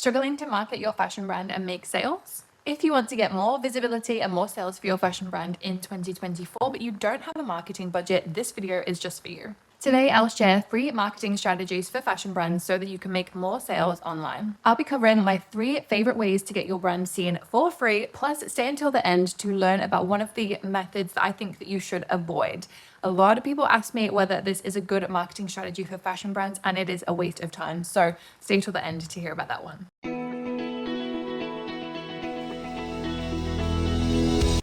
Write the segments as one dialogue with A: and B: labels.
A: Struggling to market your fashion brand and make sales? If you want to get more visibility and more sales for your fashion brand in 2024, but you don't have a marketing budget, this video is just for you. Today, I'll share 3 marketing strategies for fashion brands so that you can make more sales online. I'll be covering my 3 favorite ways to get your brand seen for free, plus stay until the end to learn about one of the methods that I think that you should avoid. A lot of people ask me whether this is a good marketing strategy for fashion brands, and it is a waste of time. So stay till the end to hear about that one.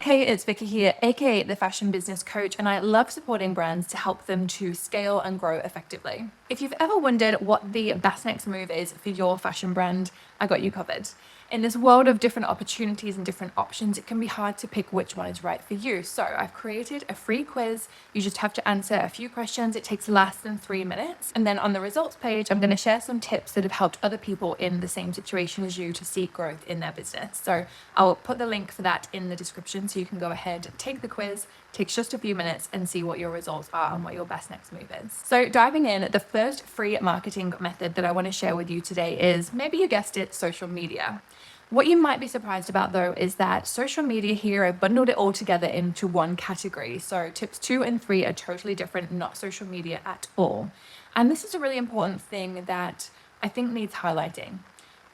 A: Hey, it's Vicky here, aka the Fashion Business Coach, and I love supporting brands to help them to scale and grow effectively. If you've ever wondered what the best next move is for your fashion brand, I got you covered. In this world of different opportunities and different options, it can be hard to pick which one is right for you. So I've created a free quiz. You just have to answer a few questions. It takes less than 3 minutes. And then on the results page, I'm going to share some tips that have helped other people in the same situation as you to see growth in their business. So I'll put the link for that in the description so you can go ahead, take the quiz. Takes just a few minutes and see what your results are and what your best next move is. So diving in, the first free marketing method that I want to share with you today is, maybe you guessed it, social media. What you might be surprised about though is that social media here, I bundled it all together into one category. So tips 2 and 3 are totally different, not social media at all. And this is a really important thing that I think needs highlighting.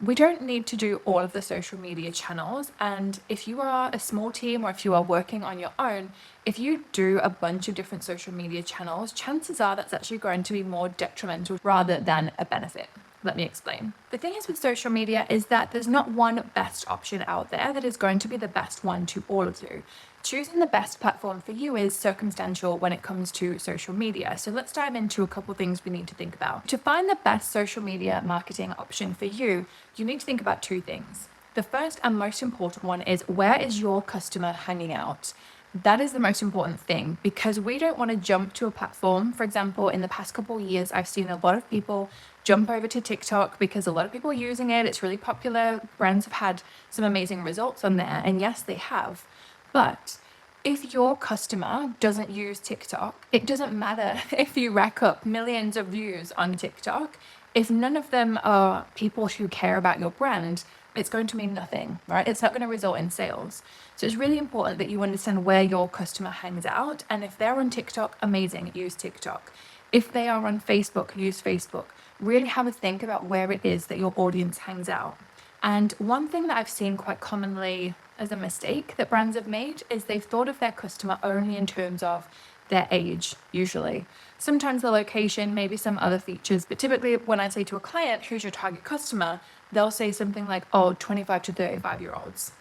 A: We don't need to do all of the social media channels. And if you are a small team or if you are working on your own, if you do a bunch of different social media channels, chances are that's actually going to be more detrimental rather than a benefit. Let me explain. The thing is with social media is that there's not one best option out there that is going to be the best one to all of you. Choosing the best platform for you is circumstantial when it comes to social media. So let's dive into a couple things we need to think about. To find the best social media marketing option for you, you need to think about 2 things. The first and most important one is, where is your customer hanging out? That is the most important thing, because we don't want to jump to a platform. For example, in the past couple of years, I've seen a lot of people jump over to TikTok because a lot of people are using it. It's really popular. Brands have had some amazing results on there. And yes, they have. But if your customer doesn't use TikTok, it doesn't matter if you rack up millions of views on TikTok. If none of them are people who care about your brand, it's going to mean nothing, right? It's not going to result in sales. So it's really important that you understand where your customer hangs out. And if they're on TikTok, amazing, use TikTok. If they are on Facebook, use Facebook. Really have a think about where it is that your audience hangs out. And one thing that I've seen quite commonly as a mistake that brands have made is they've thought of their customer only in terms of their age, usually. Sometimes the location, maybe some other features, but typically when I say to a client, who's your target customer, they'll say something like, 25 to 35-year-olds.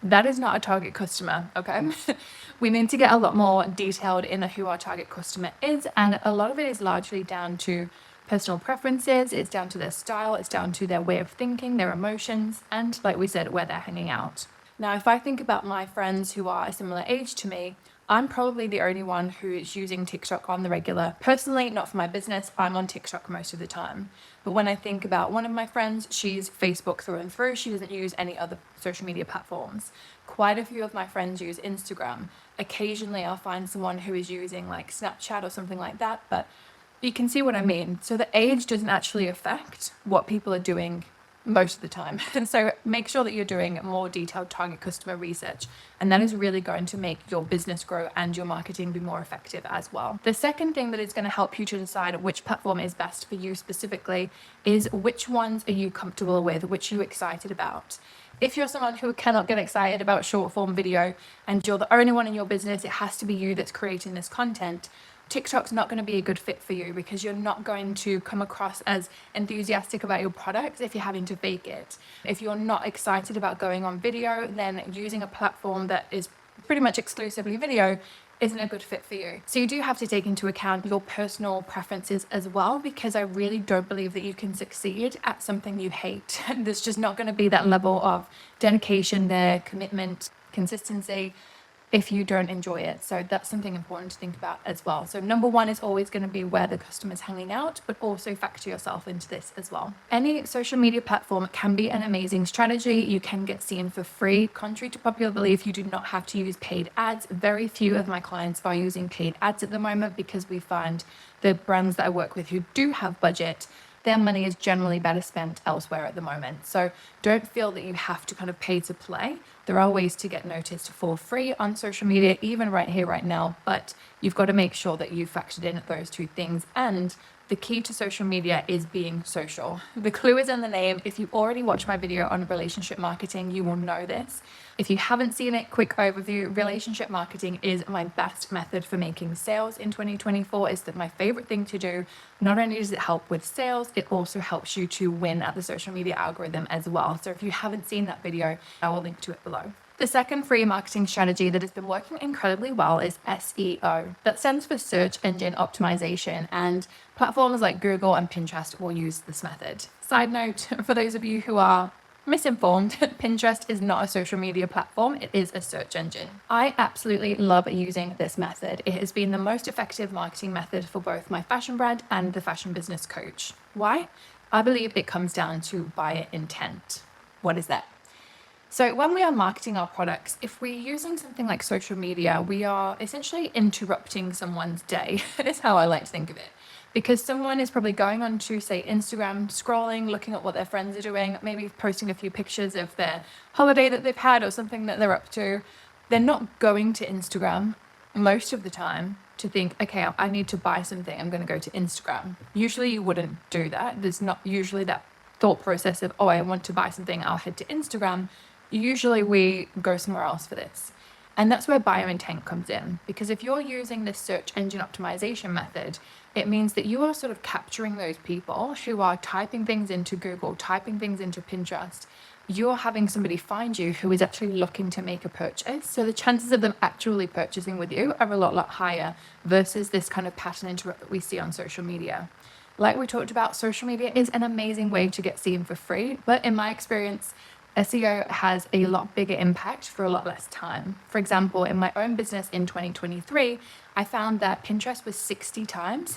A: That is not a target customer, okay? We need to get a lot more detailed in who our target customer is, and a lot of it is largely down to personal preferences, it's down to their style, it's down to their way of thinking, their emotions, and like we said, where they're hanging out. Now, if I think about my friends who are a similar age to me, I'm probably the only one who is using TikTok on the regular. Personally, not for my business, I'm on TikTok most of the time. But when I think about one of my friends, she's Facebook through and through. She doesn't use any other social media platforms. Quite a few of my friends use Instagram. Occasionally, I'll find someone who is using like Snapchat or something like that, but you can see what I mean. So the age doesn't actually affect what people are doing most of the time. And so make sure that you're doing more detailed target customer research. And that is really going to make your business grow and your marketing be more effective as well. The second thing that is going to help you to decide which platform is best for you specifically is, which ones are you comfortable with, which are you excited about? If you're someone who cannot get excited about short form video and you're the only one in your business, it has to be you that's creating this content, TikTok's not going to be a good fit for you, because you're not going to come across as enthusiastic about your product if you're having to fake it. If you're not excited about going on video, then using a platform that is pretty much exclusively video isn't a good fit for you. So you do have to take into account your personal preferences as well, because I really don't believe that you can succeed at something you hate. There's just not going to be that level of dedication there, commitment, consistency, if you don't enjoy it. So that's something important to think about as well. So number 1 is always going to be where the customer's hanging out, but also factor yourself into this as well. Any social media platform can be an amazing strategy. You can get seen for free. Contrary to popular belief, you do not have to use paid ads. Very few of my clients are using paid ads at the moment, because we find the brands that I work with who do have budget their money is generally better spent elsewhere at the moment. So don't feel that you have to kind of pay to play. There are ways to get noticed for free on social media, even right here, right now, but you've got to make sure that you've factored in those two things. And the key to social media is being social. The clue is in the name. If you've already watched my video on relationship marketing, you will know this. If you haven't seen it, quick overview, relationship marketing is my best method for making sales in 2024. It's my favorite thing to do. Not only does it help with sales, it also helps you to win at the social media algorithm as well. So if you haven't seen that video, I will link to it below. The second free marketing strategy that has been working incredibly well is SEO. That stands for search engine optimization, and platforms like Google and Pinterest will use this method. Side note, for those of you who are misinformed, Pinterest is not a social media platform, it is a search engine. I absolutely love using this method. It has been the most effective marketing method for both my fashion brand and the fashion business coach. Why? I believe it comes down to buyer intent. What is that? So when we are marketing our products, if we're using something like social media, we are essentially interrupting someone's day. Is how I like to think of it. Because someone is probably going on to, say, Instagram, scrolling, looking at what their friends are doing, maybe posting a few pictures of their holiday that they've had or something that they're up to. They're not going to Instagram most of the time to think, okay, I need to buy something, I'm going to go to Instagram. Usually you wouldn't do that. There's not usually that thought process of, oh, I want to buy something, I'll head to Instagram. Usually we go somewhere else for this. And that's where buyer intent comes in. Because if you're using this search engine optimization method, it means that you are sort of capturing those people who are typing things into Google, typing things into Pinterest. You're having somebody find you who is actually looking to make a purchase. So the chances of them actually purchasing with you are a lot higher versus this kind of pattern interrupt that we see on social media. Like we talked about, social media is an amazing way to get seen for free. But in my experience, SEO has a lot bigger impact for a lot less time. For example, in my own business in 2023, I found that Pinterest was 60 times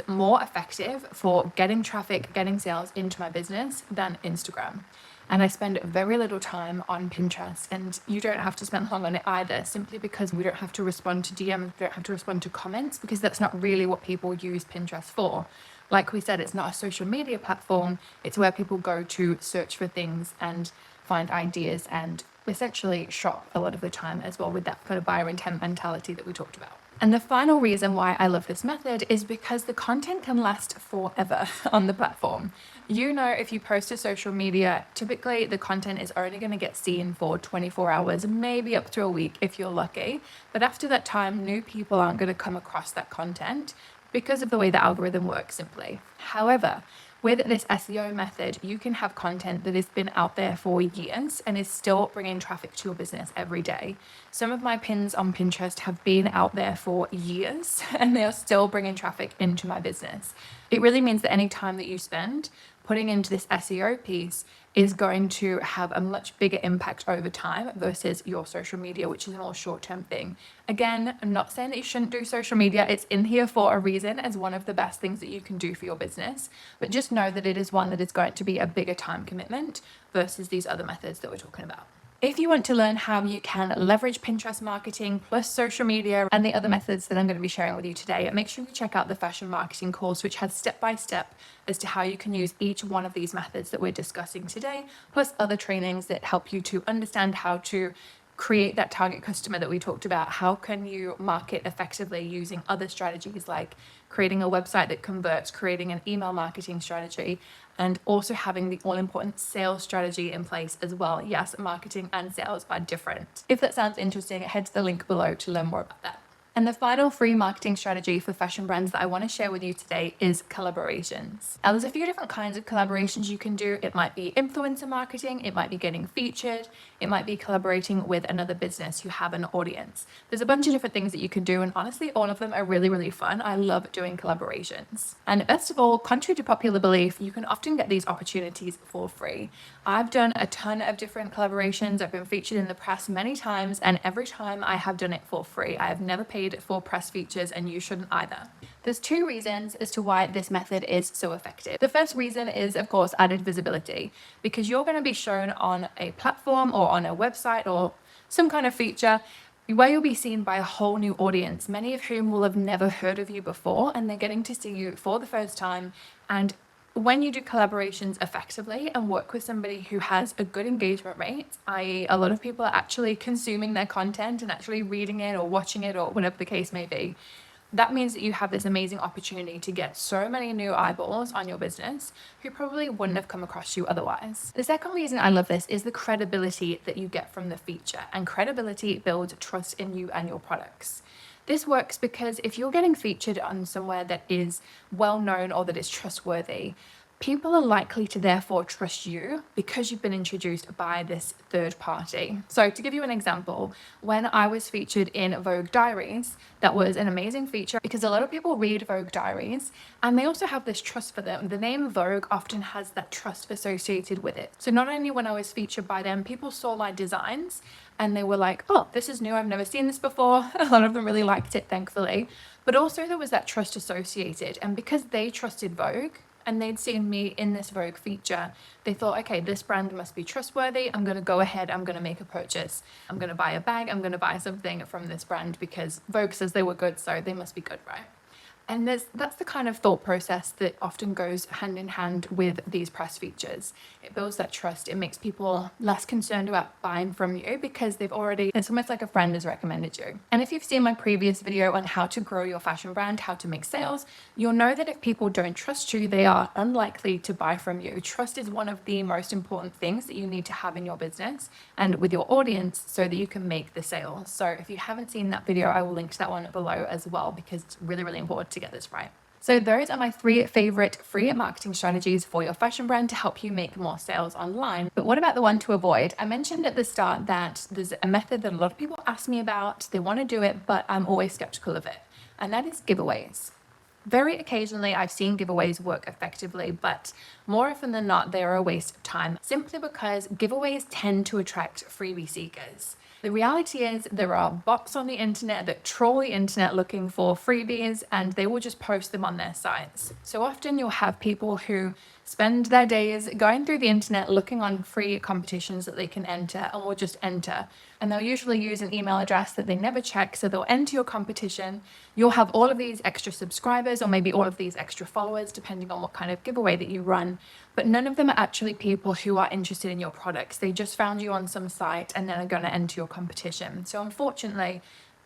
A: more effective for getting traffic, getting sales into my business than Instagram. And I spend very little time on Pinterest, and you don't have to spend long on it either, simply because we don't have to respond to DMs, we don't have to respond to comments, because that's not really what people use Pinterest for. Like we said, it's not a social media platform. It's where people go to search for things and find ideas and essentially shop a lot of the time as well, with that kind of buyer intent mentality that we talked about. And the final reason why I love this method is because the content can last forever on the platform. You know, if you post to social media, typically the content is only going to get seen for 24 hours, maybe up to a week if you're lucky. But after that time, new people aren't going to come across that content because of the way the algorithm works simply. However, with this SEO method, you can have content that has been out there for years and is still bringing traffic to your business every day. Some of my pins on Pinterest have been out there for years and they are still bringing traffic into my business. It really means that any time that you spend putting into this SEO piece is going to have a much bigger impact over time versus your social media, which is a more short-term thing. Again, I'm not saying that you shouldn't do social media. It's in here for a reason as one of the best things that you can do for your business. But just know that it is one that is going to be a bigger time commitment versus these other methods that we're talking about. If you want to learn how you can leverage Pinterest marketing plus social media and the other methods that I'm going to be sharing with you today, make sure you check out the fashion marketing course, which has step-by-step as to how you can use each one of these methods that we're discussing today, plus other trainings that help you to understand how to create that target customer that we talked about. How can you market effectively using other strategies like creating a website that converts, creating an email marketing strategy, and also having the all-important sales strategy in place as well. Yes, marketing and sales are different. If that sounds interesting, head to the link below to learn more about that. And the final free marketing strategy for fashion brands that I want to share with you today is collaborations. Now, there's a few different kinds of collaborations you can do. It might be influencer marketing, it might be getting featured, it might be collaborating with another business who have an audience. There's a bunch of different things that you can do, and honestly, all of them are really, really fun. I love doing collaborations. And best of all, contrary to popular belief, you can often get these opportunities for free. I've done a ton of different collaborations. I've been featured in the press many times, and every time I have done it for free. I have never paid for press features, and you shouldn't either. There's two reasons as to why this method is so effective. The first reason is, of course, added visibility, because you're going to be shown on a platform or on a website or some kind of feature. where you'll be seen by a whole new audience, many of whom will have never heard of you before, and they're getting to see you for the first time. And when you do collaborations effectively and work with somebody who has a good engagement rate, i.e., a lot of people are actually consuming their content and actually reading it or watching it or whatever the case may be, that means that you have this amazing opportunity to get so many new eyeballs on your business who probably wouldn't have come across you otherwise. The second reason I love this is the credibility that you get from the feature, and credibility builds trust in you and your products. This works because if you're getting featured on somewhere that is well known or that is trustworthy, people are likely to therefore trust you because you've been introduced by this third party. So to give you an example, when I was featured in Vogue Diaries, that was an amazing feature because a lot of people read Vogue Diaries and they also have this trust for them. The name Vogue often has that trust associated with it. So not only when I was featured by them, people saw my designs and they were like, oh, this is new, I've never seen this before. A lot of them really liked it, thankfully. But also there was that trust associated. And because they trusted Vogue, and they'd seen me in this Vogue feature, they thought, okay, this brand must be trustworthy. I'm going to go ahead. I'm going to make a purchase. I'm going to buy a bag. I'm going to buy something from this brand because Vogue says they were good, so they must be good, right? And that's the kind of thought process that often goes hand in hand with these press features. It builds that trust. It makes people less concerned about buying from you because it's almost like a friend has recommended you. And if you've seen my previous video on how to grow your fashion brand, how to make sales, you'll know that if people don't trust you, they are unlikely to buy from you. Trust is one of the most important things that you need to have in your business and with your audience so that you can make the sale. So if you haven't seen that video, I will link to that one below as well because it's really, really important to get this right. So those are my 3 favorite free marketing strategies for your fashion brand to help you make more sales online. But what about the one to avoid? I mentioned at the start that there's a method that a lot of people ask me about. They want to do it, but I'm always skeptical of it. And that is giveaways. Very occasionally I've seen giveaways work effectively, but more often than not, they are a waste of time simply because giveaways tend to attract freebie seekers. The reality is there are bots on the internet that troll the internet looking for freebies and they will just post them on their sites. So often you'll have people who spend their days going through the internet looking on free competitions that they can enter and will just enter. And they'll usually use an email address that they never check. So they'll enter your competition. You'll have all of these extra subscribers or maybe all of these extra followers, depending on what kind of giveaway that you run. But none of them are actually people who are interested in your products. They just found you on some site and then are going to enter your competition. So unfortunately,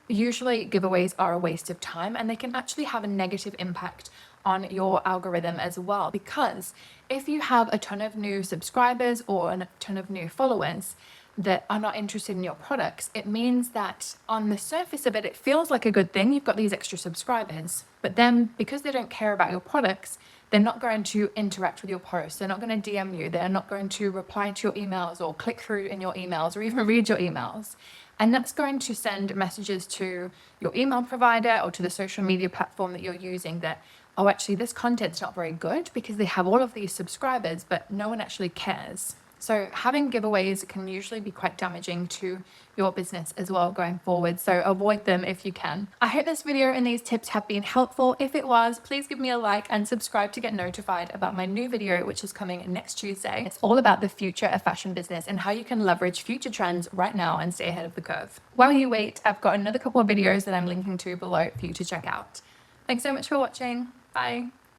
A: usually giveaways are a waste of time and they can actually have a negative impact on your algorithm as well, because if you have a ton of new subscribers or a ton of new followers that are not interested in your products, it means that on the surface of it, it feels like a good thing. You've got these extra subscribers, but then because they don't care about your products, they're not going to interact with your posts. They're not going to DM you. They're not going to reply to your emails or click through in your emails or even read your emails. And that's going to send messages to your email provider or to the social media platform that you're using that, oh, actually, this content's not very good because they have all of these subscribers, but no one actually cares. So having giveaways can usually be quite damaging to your business as well going forward. So avoid them if you can. I hope this video and these tips have been helpful. If it was, please give me a like and subscribe to get notified about my new video, which is coming next Tuesday. It's all about the future of fashion business and how you can leverage future trends right now and stay ahead of the curve. While you wait, I've got another couple of videos that I'm linking to below for you to check out. Thanks so much for watching. Bye.